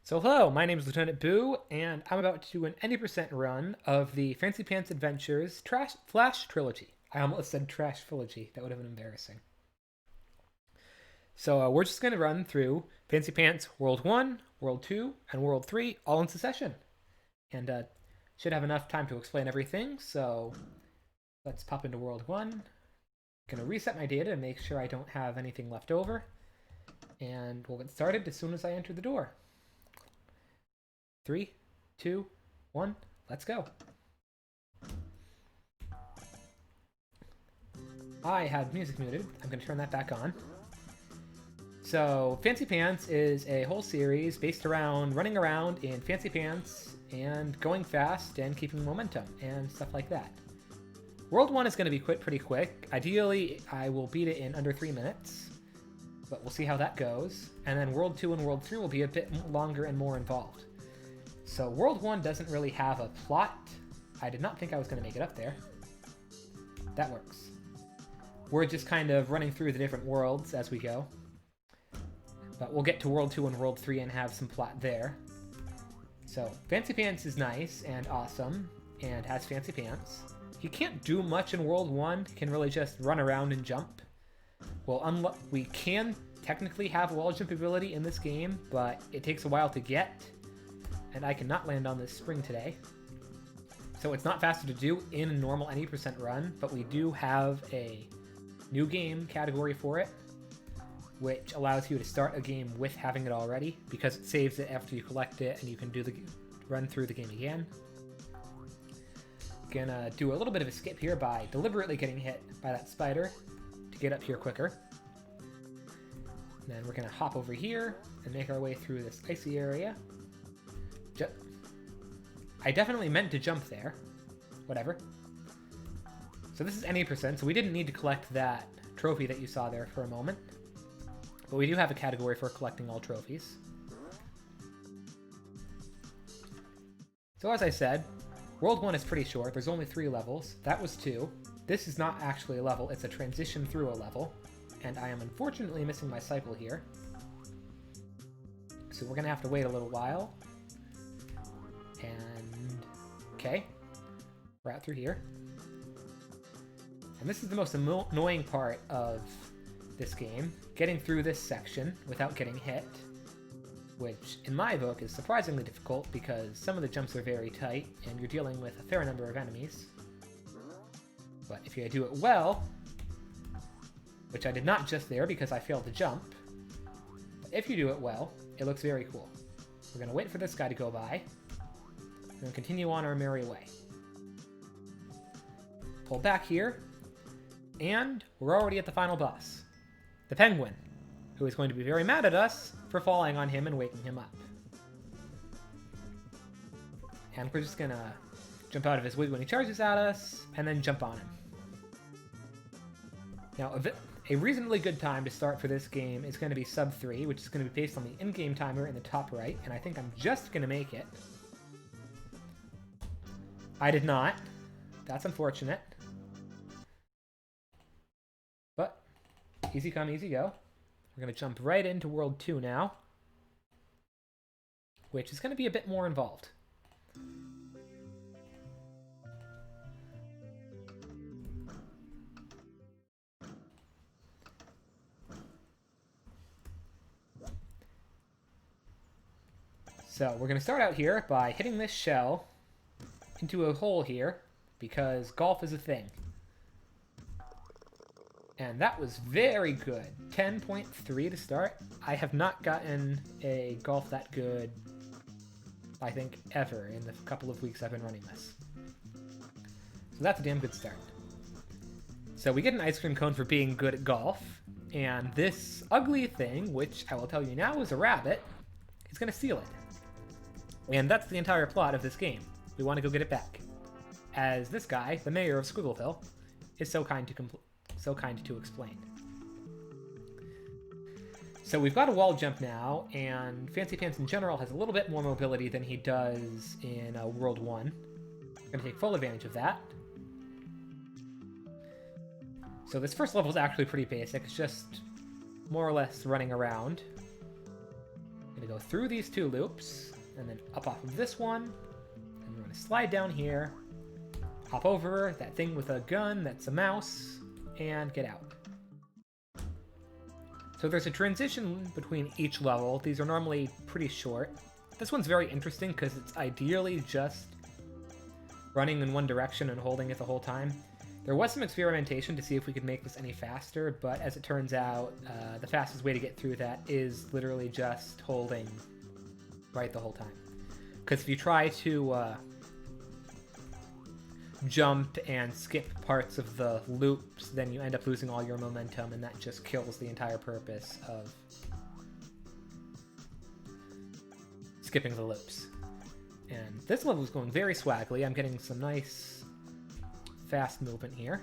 So hello, my name is Lieutenant Boo, and I'm about to do an 90% run of the Fancy Pants Adventures Flash Trilogy. I almost said Trash Trilogy. That would have been embarrassing. So we're just going to run through Fancy Pants World 1, World 2, and World 3 all in succession. And should have enough time to explain everything, so let's pop into World 1. Gonna reset my data and make sure I don't have anything left over. And we'll get started as soon as I enter the door. 3, 2, 1, let's go. I had music muted. I'm going to turn that back on. So, Fancy Pants is a whole series based around running around in fancy pants and going fast and keeping momentum and stuff like that. World 1 is going to be pretty quick. Ideally, I will beat it in under 3 minutes, but we'll see how that goes. And then World 2 and World 3 will be a bit longer and more involved. So World 1 doesn't really have a plot. I did not think I was going to make it up there. That works. We're just kind of running through the different worlds as we go. But we'll get to World 2 and World 3 and have some plot there. So Fancy Pants is nice and awesome and has fancy pants. You can't do much in World 1. You can really just run around and jump. Well, we can technically have wall jump ability in this game, but it takes a while to get. And I cannot land on this spring today. So it's not faster to do in a normal 90% run, but we do have a new game category for it, which allows you to start a game with having it already, because it saves it after you collect it and you can do the run through the game again. Gonna do a little bit of a skip here by deliberately getting hit by that spider to get up here quicker. And then we're gonna hop over here and make our way through this icy area. I definitely meant to jump there. Whatever. So this is any percent, so we didn't need to collect that trophy that you saw there for a moment. But we do have a category for collecting all trophies. So as I said, World 1 is pretty short. There's only 3 levels. That was 2. This is not actually a level. It's a transition through a level. And I am unfortunately missing my cycle here. So we're going to have to wait a little while. And okay, we're out through here. And this is the most annoying part of this game, getting through this section without getting hit, which in my book is surprisingly difficult because some of the jumps are very tight and you're dealing with a fair number of enemies. But if you do it well, which I did not just there because I failed to jump, but if you do it well, it looks very cool. We're going to wait for this guy to go by. And continue on our merry way. Pull back here, and we're already at the final boss. The Penguin, who is going to be very mad at us for falling on him and waking him up. And we're just gonna jump out of his wig when he charges at us, and then jump on him. Now, a reasonably good time to start for this game is going to be sub 3, which is going to be based on the in-game timer in the top right, and I think I'm just going to make it. I did not. That's unfortunate. But easy come, easy go. We're going to jump right into World 2 now, which is going to be a bit more involved. So we're going to start out here by hitting this shell into a hole here, because golf is a thing. And that was very good. 10.3 to start. I have not gotten a golf that good, I think, ever in the couple of weeks I've been running this. So that's a damn good start. So we get an ice cream cone for being good at golf, and this ugly thing, which I will tell you now is a rabbit, is going to steal it. And that's the entire plot of this game. We want to go get it back. As this guy, the mayor of Squiggleville, is so kind to explain. So we've got a wall jump now, and Fancy Pants in general has a little bit more mobility than he does in World 1. We're going to take full advantage of that. So this first level is actually pretty basic. It's just more or less running around. I'm gonna go through these 2 loops, and then up off of this one, and we're gonna slide down here, hop over that thing with a gun that's a mouse, and get out. So there's a transition between each level. These are normally pretty short. This one's very interesting because it's ideally just running in one direction and holding it the whole time. There was some experimentation to see if we could make this any faster, but as it turns out, the fastest way to get through that is literally just holding right the whole time. Because if you try to jump and skip parts of the loops, then you end up losing all your momentum, and that just kills the entire purpose of skipping the loops. And this level is going very swaggly. I'm getting some nice fast movement here.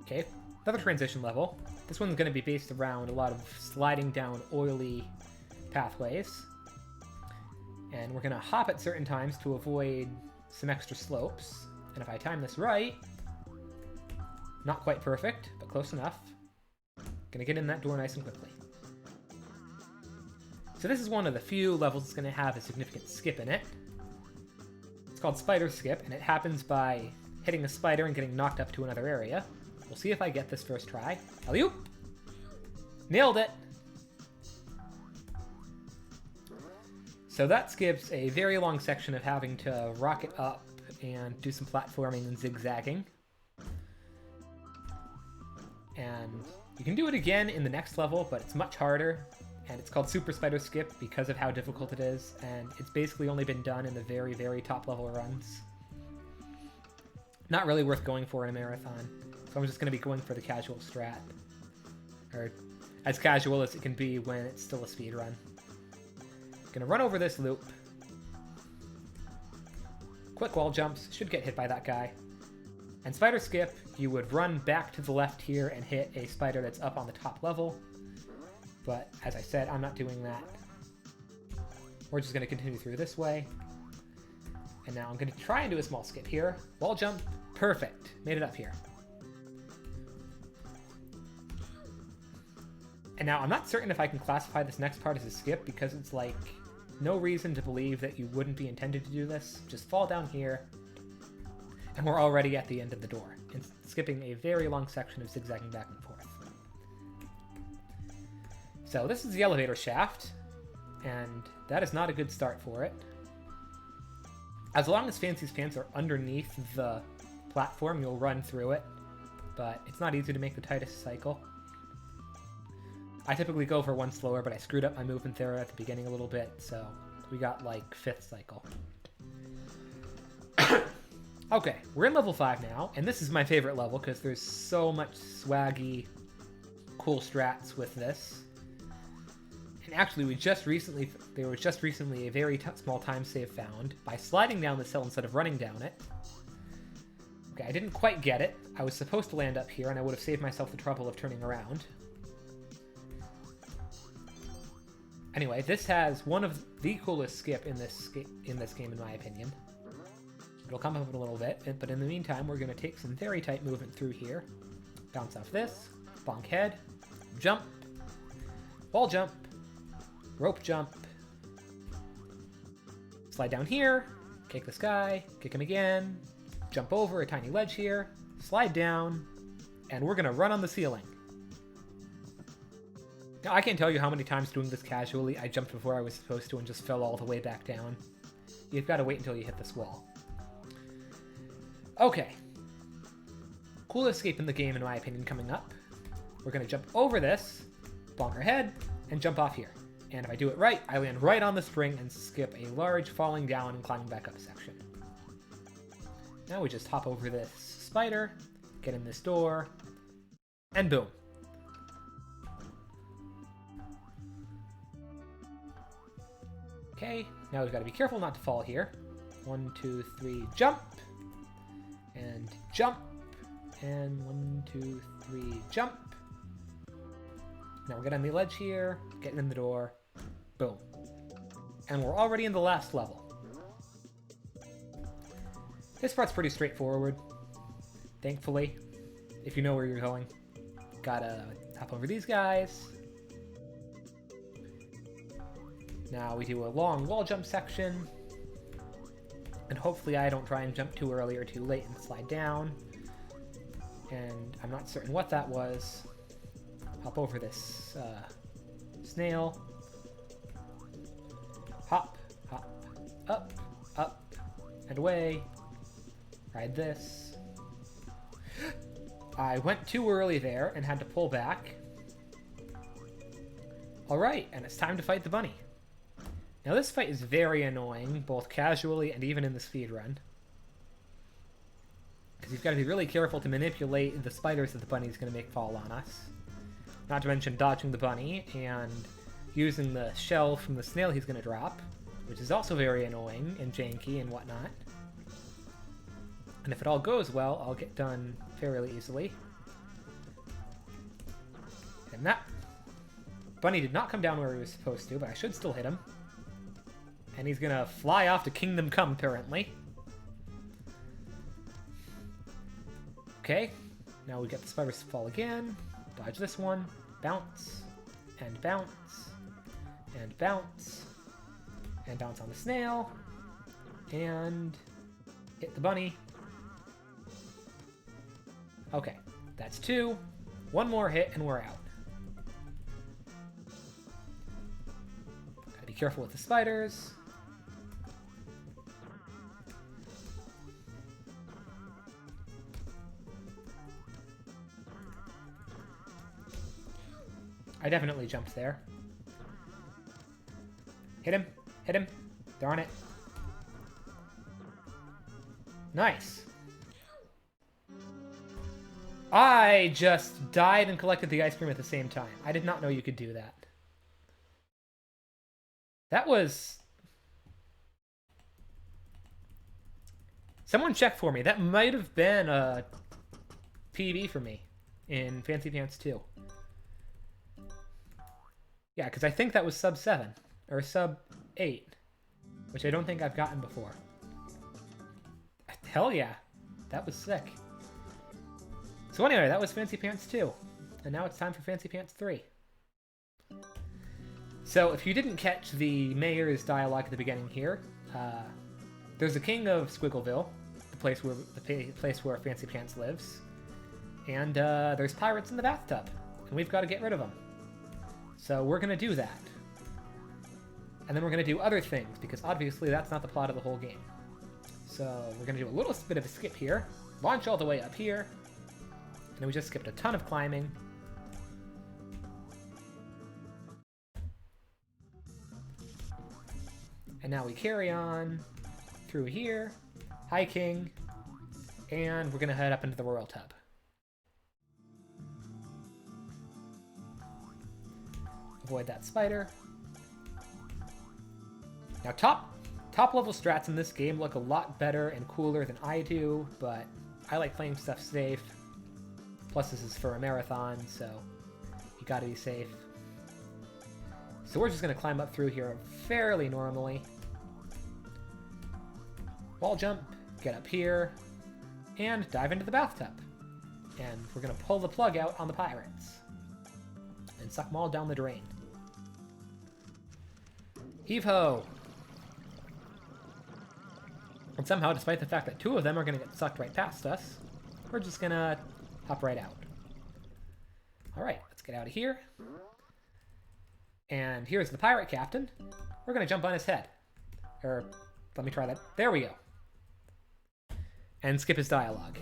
Okay, another transition level. This one's going to be based around a lot of sliding down oily pathways. And we're going to hop at certain times to avoid some extra slopes. And if I time this right, not quite perfect, but close enough, gonna get in that door nice and quickly. So this is one of the few levels that's going to have a significant skip in it. It's called Spider Skip, and it happens by hitting a spider and getting knocked up to another area. We'll see if I get this first try. Alley-oop! Nailed it! So that skips a very long section of having to rocket up and do some platforming and zigzagging. And you can do it again in the next level, but it's much harder. And it's called Super Spider Skip because of how difficult it is. And it's basically only been done in the very, very top level runs. Not really worth going for in a marathon. So I'm just going to be going for the casual strat. Or as casual as it can be when it's still a speed run. Gonna run over this loop. Quick wall jumps, should get hit by that guy. And Spider Skip, you would run back to the left here and hit a spider that's up on the top level. But as I said, I'm not doing that. We're just gonna continue through this way. And now I'm gonna try and do a small skip here. Wall jump, perfect. Made it up here. And now I'm not certain if I can classify this next part as a skip because it's like no reason to believe that you wouldn't be intended to do this. Just fall down here, and we're already at the end of the door, and skipping a very long section of zigzagging back and forth. So this is the elevator shaft, and that is not a good start for it. As long as Fancy's pants are underneath the platform, you'll run through it, but it's not easy to make the tightest cycle. I typically go for one slower, but I screwed up my movement there at the beginning a little bit, so we got like 5th cycle. Okay, we're in level 5 now, and this is my favorite level because there's so much swaggy, cool strats with this. And actually, there was just recently a very small time save found by sliding down this hill instead of running down it. Okay, I didn't quite get it. I was supposed to land up here, and I would have saved myself the trouble of turning around. Anyway, this has one of the coolest skip in this game, in my opinion. It'll come up in a little bit, but in the meantime, we're going to take some very tight movement through here. Bounce off this, bonk head, jump, wall jump, rope jump, slide down here, kick this guy, kick him again, jump over a tiny ledge here, slide down, and we're going to run on the ceiling. Now, I can't tell you how many times doing this casually I jumped before I was supposed to and just fell all the way back down. You've got to wait until you hit this wall. Okay. Cool escape in the game, in my opinion, coming up. We're going to jump over this, bonk our head, and jump off here. And if I do it right, I land right on the spring and skip a large falling down and climbing back up section. Now we just hop over this spider, get in this door, and boom. Okay, now we've got to be careful not to fall here. 1, 2, 3, jump! And jump! And 1, 2, 3, jump! Now we're getting on the ledge here, getting in the door, boom. And we're already in the last level. This part's pretty straightforward, thankfully, if you know where you're going. Got a Hop over these guys. Now we do a long wall jump section. And hopefully I don't try and jump too early or too late and slide down. And I'm not certain what that was. Hop over this snail. Hop, hop, up, up, and away. Ride this. I went too early there and had to pull back. Alright, and it's time to fight the bunny. Now this fight is very annoying, both casually and even in the speedrun. Because you've got to be really careful to manipulate the spiders that the bunny's going to make fall on us. Not to mention dodging the bunny and using the shell from the snail he's going to drop, which is also very annoying and janky and whatnot. And if it all goes well, I'll get done fairly easily. And that bunny did not come down where he was supposed to, but I should still hit him. And he's gonna fly off to Kingdom Come, apparently. Okay, now we get the spiders fall again. Dodge this one. Bounce. And bounce. And bounce. And bounce on the snail. And hit the bunny. Okay, that's 2. One more hit and we're out. Gotta be careful with the spiders. I definitely jumped there. Hit him. Hit him. Darn it. Nice. I just died and collected the ice cream at the same time. I did not know you could do that. That was... Someone check for me. That might have been a PB for me in Fancy Pants 2. Yeah, because I think that was sub 7, or sub 8, which I don't think I've gotten before. Hell yeah, that was sick. So anyway, that was Fancy Pants 2, and now it's time for Fancy Pants 3. So if you didn't catch the mayor's dialogue at the beginning here, there's the king of Squiggleville, the place where Fancy Pants lives, and there's pirates in the bathtub, and we've got to get rid of them. So we're going to do that. And then we're going to do other things, because obviously that's not the plot of the whole game. So we're going to do a little bit of a skip here, launch all the way up here, and then we just skipped a ton of climbing. And now we carry on through here, hiking, and we're going to head up into the Royal Tub. Avoid that spider. Now top level strats in this game look a lot better and cooler than I do, but I like playing stuff safe. Plus this is for a marathon, so you gotta be safe. So we're just gonna climb up through here fairly normally. Wall jump, get up here, and dive into the bathtub. And we're gonna pull the plug out on the pirates and suck them all down the drain. Heave-ho! And somehow, despite the fact that 2 of them are going to get sucked right past us, we're just going to hop right out. Alright, let's get out of here. And here's the pirate captain. We're going to jump on his head. Or, let me try that. There we go. And skip his dialogue.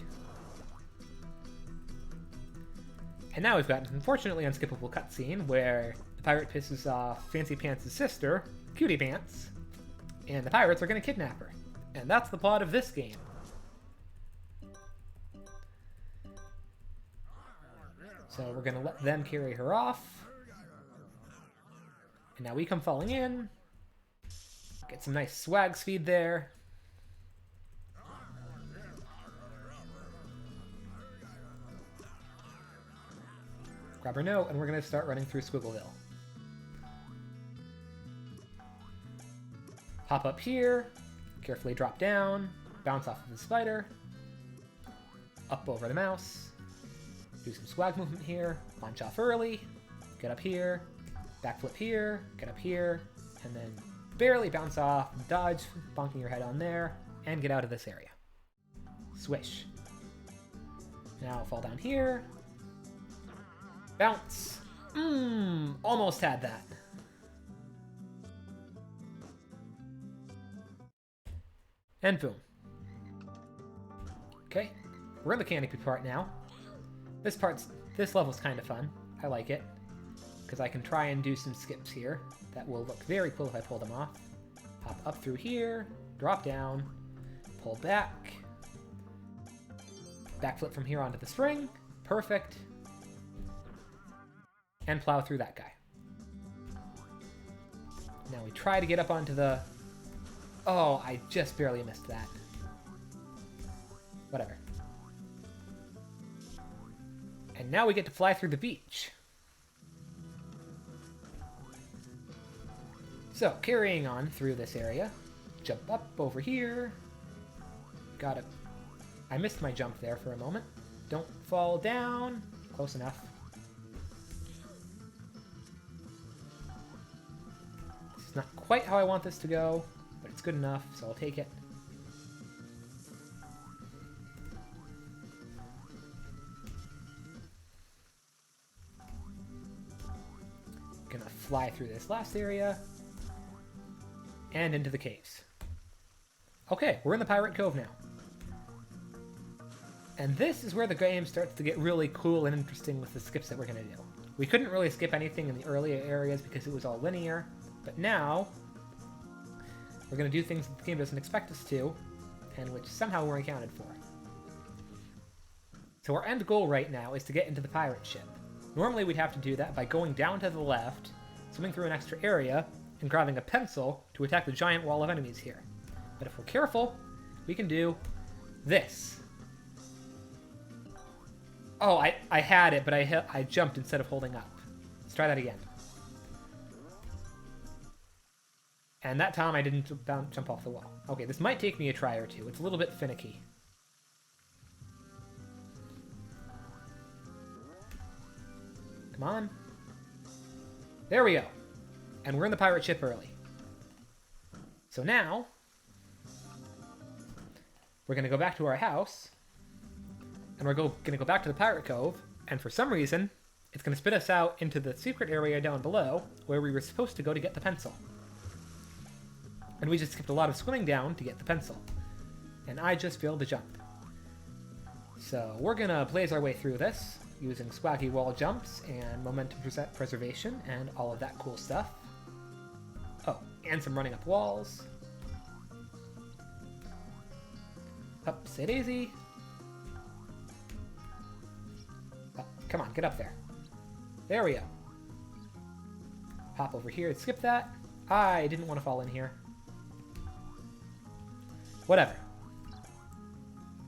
And now we've got an unfortunately unskippable cutscene where the pirate pisses off Fancy Pants' sister, Cutie Pants, and the pirates are going to kidnap her. And that's the plot of this game. So we're going to let them carry her off. And now we come falling in. Get some nice swag speed there. Grab her note, and we're going to start running through Squiggleville. Hop up here, carefully drop down, bounce off of the spider, up over the mouse, Do some swag movement here, launch off early, get up here, backflip here, get up here, and then barely bounce off, dodge, bonking your head on there, and get out of this area. Swish. Now fall down here. Bounce. Almost had that. And boom. Okay, we're in the canopy part now. This level's kind of fun. I like it. Because I can try and do some skips here. That will look very cool if I pull them off. Hop up through here, drop down, pull back. Backflip from here onto the spring. Perfect. And plow through that guy. Now we try to get up onto the... Oh, I just barely missed that. Whatever. And now we get to fly through the beach. So, carrying on through this area. Jump up over here. Got it. I missed my jump there for a moment. Don't fall down. Close enough. This is not quite how I want this to go, but it's good enough, so I'll take it. Gonna fly through this last area. And into the caves. Okay, we're in the Pirate Cove now. And this is where the game starts to get really cool and interesting with the skips that we're going to do. We couldn't really skip anything in the earlier areas because it was all linear, but now we're going to do things that the game doesn't expect us to, and which somehow we're accounted for. So our end goal right now is to get into the pirate ship. Normally we'd have to do that by going down to the left, swimming through an extra area, and grabbing a pencil to attack the giant wall of enemies here. But if we're careful, we can do this. Oh, I had it, but I jumped instead of holding up. Let's try that again. And that time I didn't jump off the wall. Okay, this might take me a try or two. It's a little bit finicky. Come on. There we go. And we're in the pirate ship early. So now, we're going to go back to our house. And we're going to go back to the Pirate Cove, and for some reason, it's going to spit us out into the secret area down below, where we were supposed to go to get the pencil. And we just skipped a lot of swimming down to get the pencil. And I just failed to jump. So we're going to blaze our way through this, using swaggy wall jumps, and momentum preservation, and all of that cool stuff. Oh, and some running up walls. Upsy daisy. Come on, get up there. There we go. Hop over here and skip that. I didn't want to fall in here. Whatever.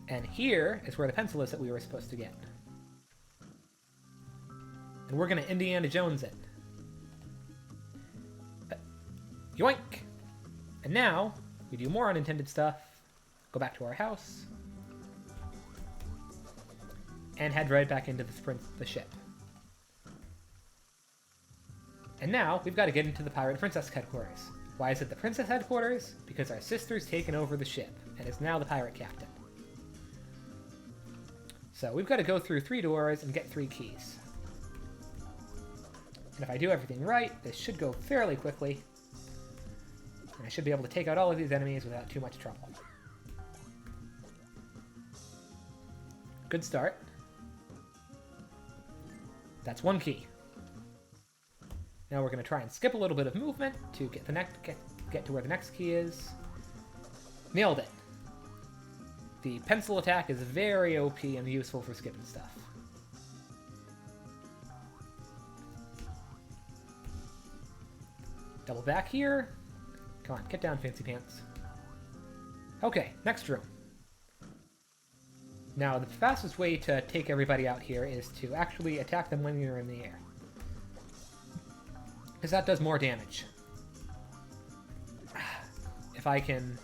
And here is where the pencil is that we were supposed to get. And we're going to Indiana Jones it. Yoink! And now, we do more unintended stuff. Go back to our house. And head right back into the ship. And now, we've got to get into the Pirate Princess headquarters. Why is it the Princess headquarters? Because our sister's taken over the ship, and is now the pirate captain. So, we've got to go through 3 doors and get 3 keys. And if I do everything right, this should go fairly quickly. And I should be able to take out all of these enemies without too much trouble. Good start. That's 1 key. Now we're going to try and skip a little bit of movement to get to where the next key is. Nailed it. The pencil attack is very OP and useful for skipping stuff. Double back here. Come on, get down, Fancy Pants. Okay, next room. Now, the fastest way to take everybody out here is to actually attack them when you're in the air. Because that does more damage. If I can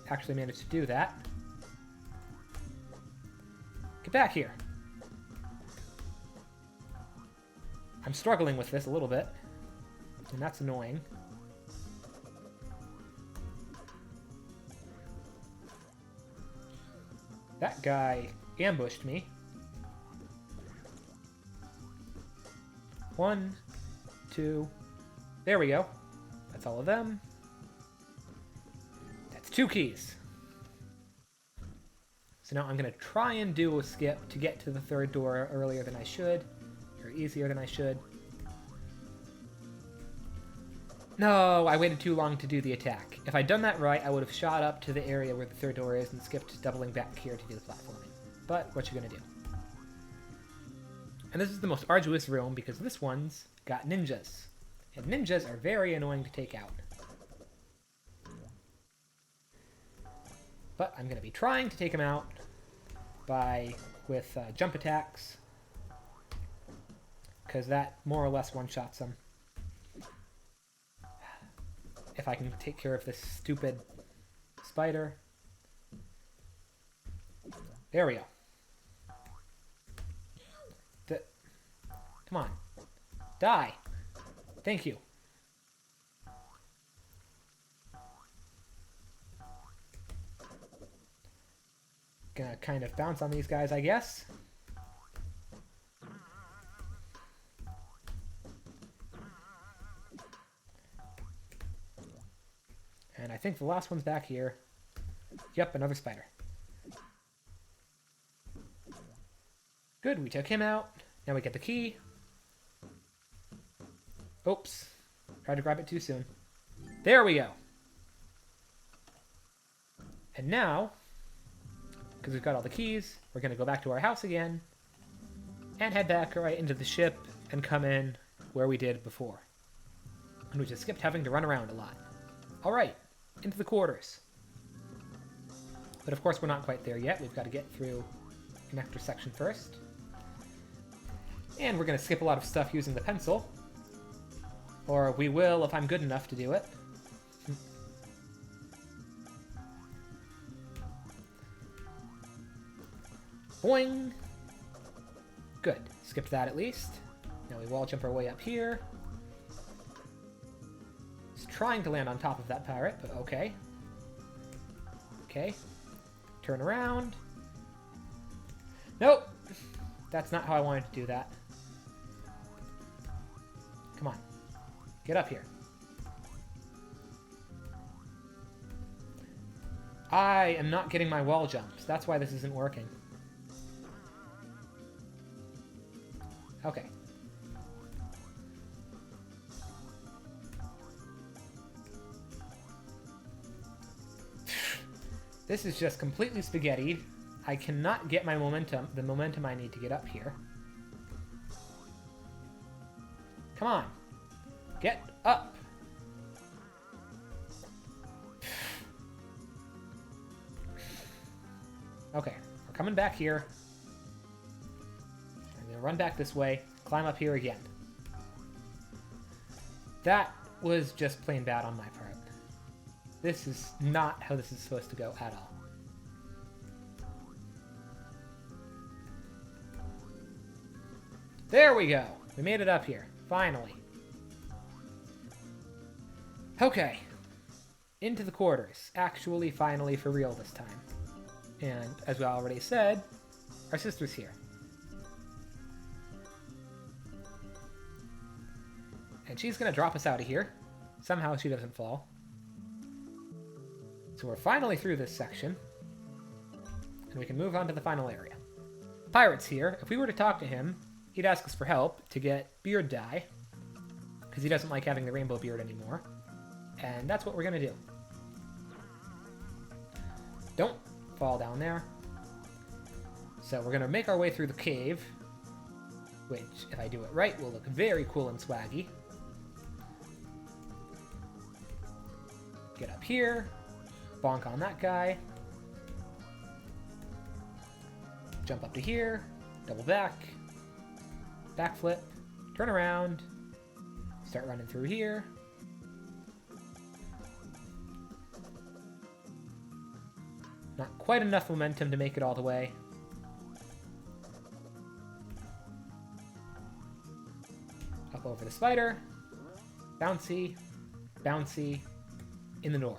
actually manage to do that. Get back here. I'm struggling with this a little bit, and that's annoying. That guy ambushed me. 1, 2. There we go. That's all of them. That's 2 keys. So now I'm going to try and do a skip to get to the 3rd door earlier than I should. Or easier than I should. No, I waited too long to do the attack. If I'd done that right, I would have shot up to the area where the 3rd door is and skipped doubling back here to do the platforming. But what you gonna do? And this is the most arduous room because this one's got ninjas. And ninjas are very annoying to take out. But I'm gonna be trying to take them out with jump attacks. Because that more or less one-shots them. If I can take care of this stupid spider. There we go. Come on. Die. Thank you. Gonna kind of bounce on these guys, I guess. And I think the last one's back here. Yep, another spider. Good, we took him out. Now we get the key. Oops. Tried to grab it too soon. There we go. And now, because we've got all the keys, we're going to go back to our house again and head back right into the ship and come in where we did before. And we just skipped having to run around a lot. Alright, into the quarters. But of course we're not quite there yet. We've got to get through the connector section first. And we're going to skip a lot of stuff using the pencil. Or we will if I'm good enough to do it. Boing! Good. Skipped that at least. Now we wall jump our way up here. He's trying to land on top of that pirate, but okay. Okay. Turn around. Nope! That's not how I wanted to do that. Come on. Get up here. I am not getting my wall jumps. That's why this isn't working. Okay. This is just completely spaghettied. I cannot get my momentum, the momentum I need to get up here. Come on. Get up! Okay, we're coming back here. I'm gonna run back this way, climb up here again. That was just plain bad on my part. This is not how this is supposed to go at all. There we go! We made it up here. Finally. Okay. Into the quarters. Actually, finally, for real this time. And, as we already said, our sister's here. And she's gonna drop us out of here. Somehow she doesn't fall. So we're finally through this section. And we can move on to the final area. Pirate's here. If we were to talk to him, he'd ask us for help to get beard dye. Because he doesn't like having the rainbow beard anymore. And that's what we're gonna do. Don't fall down there. So we're gonna make our way through the cave. Which, if I do it right, will look very cool and swaggy. Get up here. Bonk on that guy. Jump up to here. Double back. Backflip. Turn around. Start running through here. Not quite enough momentum to make it all the way. over the spider, bouncy, bouncy, in the door.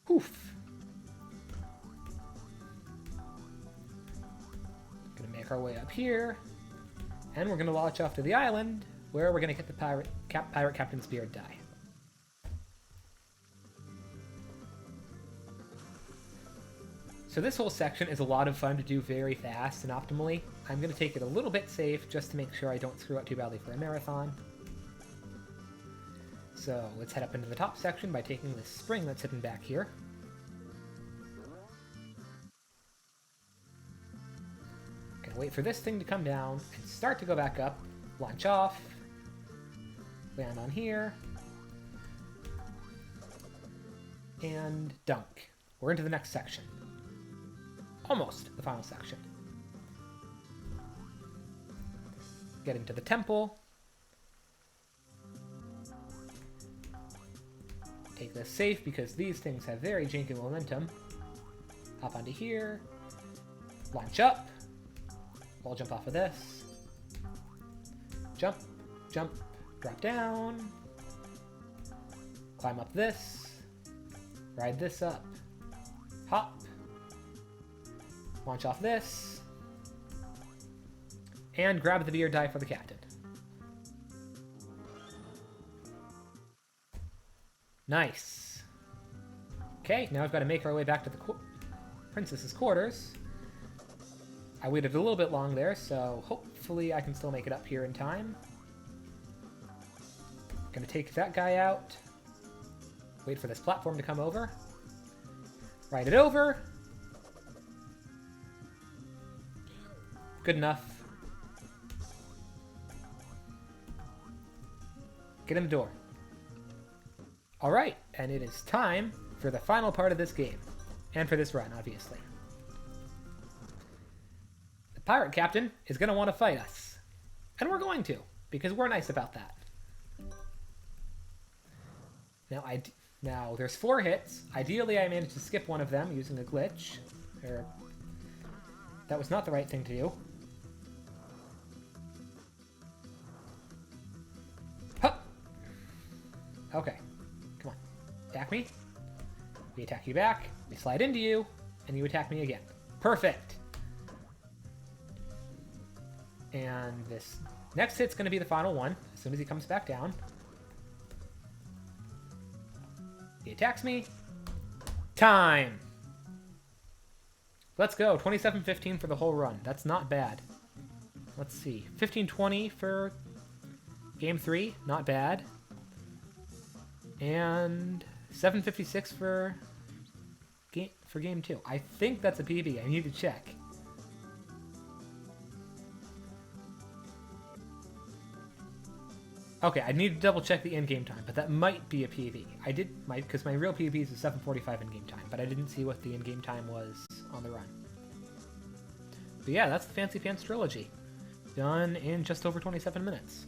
Poof. Gonna make our way up here, and we're gonna launch off to the island, where we're gonna get the pirate captain's beard die. So this whole section is a lot of fun to do very fast and optimally. I'm going to take it a little bit safe just to make sure I don't screw up too badly for a marathon. So let's head up into the top section by taking this spring that's hidden back here. Gonna wait for this thing to come down and start to go back up, launch off, land on here, and dunk. We're into the next section. Almost the final section. Get into the temple. Take this safe because these things have very janky momentum. Hop onto here. Launch up. Wall jump off of this. Jump, jump, drop down. Climb up this. Ride this up. Hop. Launch off this, and grab the beard die for the captain. Nice. Okay, now we've got to make our way back to the princess's quarters. I waited a little bit long there, so hopefully I can still make it up here in time. Gonna take that guy out. Wait for this platform to come over. Ride it over. Good enough. Get in the door. Alright, and it is time for the final part of this game. And for this run, obviously. The pirate captain is going to want to fight us. And we're going to, because we're nice about that. Now, there's 4 hits. Ideally, I managed to skip one of them using a glitch. That was not the right thing to do. Okay, come on. Attack me. We attack you back. We slide into you, and you attack me again. Perfect. And this next hit's going to be the final one, as soon as he comes back down. He attacks me. Time! Let's go. 27-15 for the whole run. That's not bad. Let's see. 15-20 for Game 3. Not bad. And 756 for Game 2. I think that's a PB. I need to check. Okay, I need to double check the in-game time, but that might be a PB. Because my real PB is 7:45 in-game time, but I didn't see what the in-game time was on the run. But yeah, that's the Fancy Pants Trilogy. Done in just over 27 minutes.